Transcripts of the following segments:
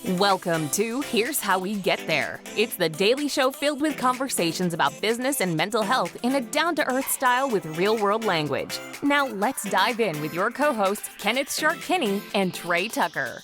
Welcome to Here's How We Get There. It's the daily show filled with conversations about business and mental health in a down-to-earth style with real-world language. Now let's dive in with your co-hosts, Kenneth Shark-Kinney and Trey Tucker.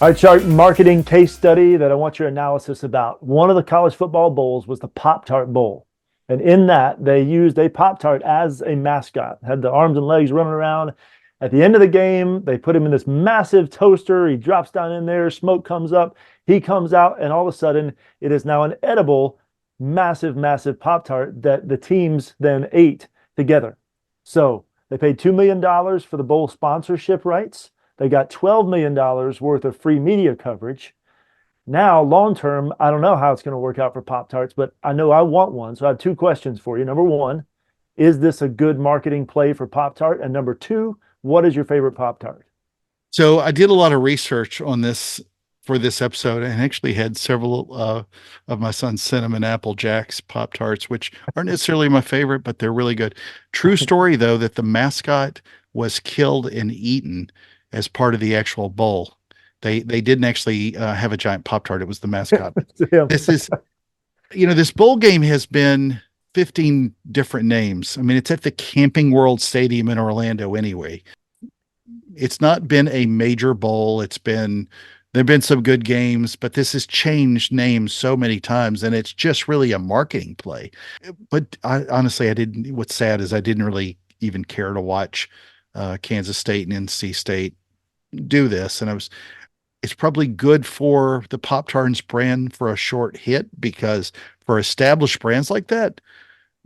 All right, Shark, marketing case study that I want your analysis about. One of the college football bowls was the Pop-Tart Bowl. And in that, they used a Pop-Tart as a mascot, had the arms and legs running around. At the end of the game, they put him in this massive toaster. He drops down in there, smoke comes up, he comes out, and all of a sudden, it is now an edible, massive, massive Pop-Tart that the teams then ate together. So they paid $2 million for the bowl sponsorship rights. They got $12 million worth of free media coverage. Now, long term, I don't know how it's going to work out for Pop-Tarts, but I know I want one. So I have two questions for you. Number one, is this a good marketing play for Pop-Tart? And number two, what is your favorite Pop-Tart? So I did a lot of research on this for this episode and actually had several of my son's cinnamon apple jacks Pop-Tarts, which aren't necessarily my favorite, but they're really good. True story, though, that the mascot was killed and eaten as part of the actual bowl. They didn't actually have a giant Pop-Tart. It was the mascot. This is, this bowl game has been 15 different names. I mean, it's at the Camping World Stadium in Orlando anyway. It's not been a major bowl. There've been some good games, but this has changed names so many times, and it's just really a marketing play. But honestly, what's sad is I didn't really even care to watch Kansas State and NC State do this. And it's probably good for the Pop-Tarts brand for a short hit, because for established brands like that,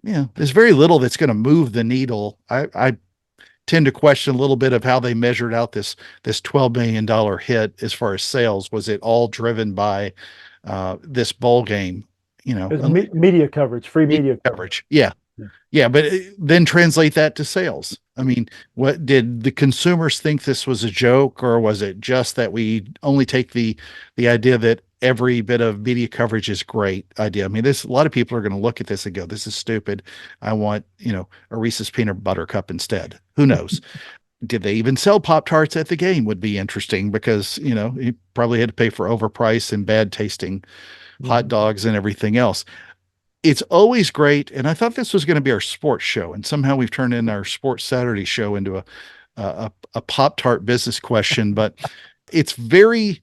there's very little that's going to move the needle. I tend to question a little bit of how they measured out this $12 million hit as far as sales. Was it all driven by this bowl game? Media coverage, free media coverage. Yeah, but then translate that to sales. I mean, what did the consumers think this was a joke, or was it just that we only take the idea that every bit of media coverage is great idea? I mean, a lot of people are going to look at this and go, "This is stupid. I want, a Reese's peanut butter cup instead." Who knows? Did they even sell Pop-Tarts at the game? Would be interesting, because you probably had to pay for overpriced and bad tasting hot dogs and everything else. It's always great. And I thought this was going to be our sports show, and somehow we've turned in our Sports Saturday show into a Pop-Tart business question, but it's very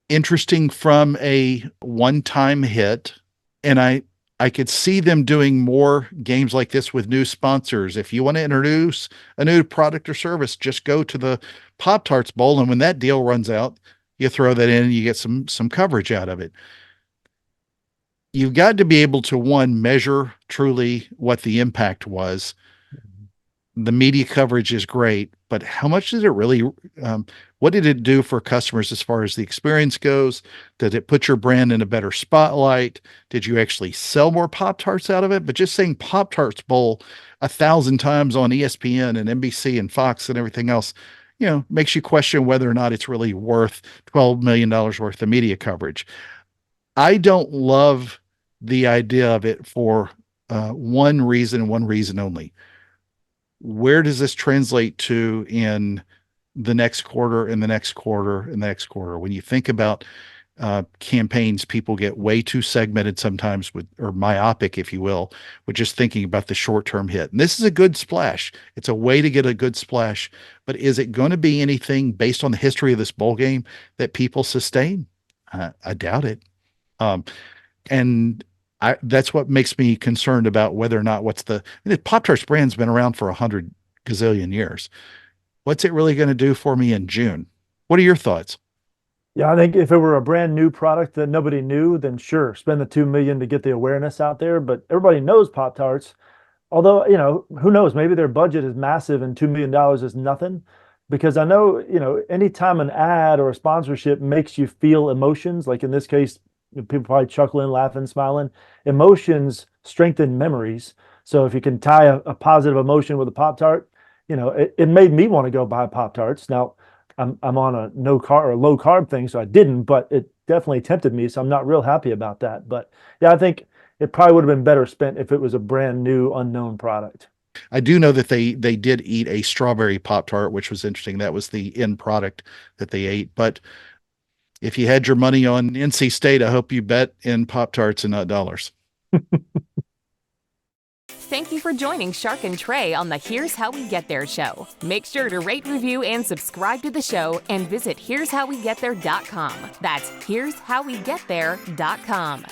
interesting from a one-time hit. And I could see them doing more games like this with new sponsors. If you want to introduce a new product or service, just go to the Pop-Tarts Bowl. And when that deal runs out, you throw that in and you get some coverage out of it. You've got to be able to, one, measure truly what the impact was. The media coverage is great, but how much did it really, what did it do for customers as far as the experience goes? Did it put your brand in a better spotlight? Did you actually sell more Pop-Tarts out of it? But just saying Pop-Tarts Bowl 1,000 times on ESPN and NBC and Fox and everything else, makes you question whether or not it's really worth $12 million worth of media coverage. I don't love the idea of it for one reason and one reason only. Where does this translate to in the next quarter and the next quarter and the next quarter? When you think about campaigns, people get way too segmented sometimes or myopic, if you will, with just thinking about the short-term hit. And this is a good splash. It's a way to get a good splash, but is it going to be anything based on the history of this bowl game that people sustain? I doubt it. And that's what makes me concerned about whether or not the Pop-Tarts brand's been around for 100 gazillion years. What's it really going to do for me in June? What are your thoughts? Yeah, I think if it were a brand new product that nobody knew, then sure, spend the $2 million to get the awareness out there. But everybody knows Pop-Tarts. Although, who knows, maybe their budget is massive and $2 million is nothing. Because I know, anytime an ad or a sponsorship makes you feel emotions, like in this case, people probably chuckling, laughing, smiling. Emotions strengthen memories. So if you can tie a positive emotion with a Pop-Tart, it made me want to go buy Pop-Tarts. Now, I'm on a no carb or low carb thing, so I didn't, but it definitely tempted me. So I'm not real happy about that. But yeah, I think it probably would have been better spent if it was a brand new unknown product. I do know that they did eat a strawberry Pop-Tart, which was interesting. That was the end product that they ate. But if you had your money on NC State, I hope you bet in Pop-Tarts and not dollars. Thank you for joining Shark and Trey on the Here's How We Get There show. Make sure to rate, review, and subscribe to the show and visit here'showwegetthere.com. That's here'showwegetthere.com.